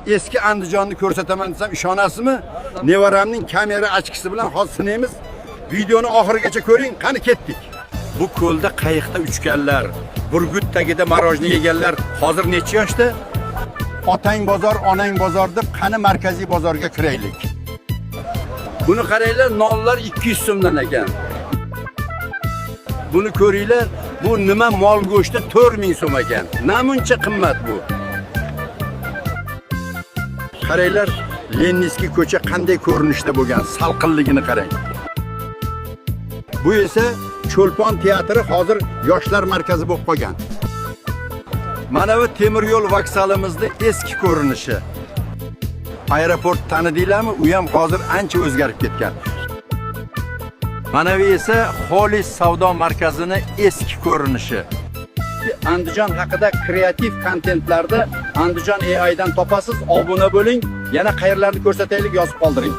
Eski Andijonni ko'rsataman desam ishonasizmi? Nevaramning kamera ochkisi bilan hozir sinaymiz. Videoni oxirigacha ko'ring, qani ketdik. Bu ko'lda qayiqda uchganlar, burgut tagida marojni yeganlar hozir necha yoshda? Otang bozor, onang bozor deb qani markaziy bozorga kiraylik. Buni qaranglar, nonlar 200 so'mdan ekan. Buni ko'ringlar, bu nima mol go'shti 4000 so'm ekan. Namuncha qimmat bu. Qaranglar, Leninskiy ko'cha qanday ko'rinishda bo'lgan, salqinligini qarang. Bu esa Cho'lpon teatri hozir yoshlar markazi bo'lib qolgan. Mana bu temir yo'l vokzalimizning eski ko'rinishi. Aeroport tanidinglarmi? U ham hozir ancha o'zgarib ketgan. Mana bu esa Xolis savdo markazining eski ko'rinishi. Andijon haqida kreativ kontentlarda Andijon AI dan topasiz. Obuna bo'ling. Yana qayerlarni ko'rsataylik, yozib qoldiring.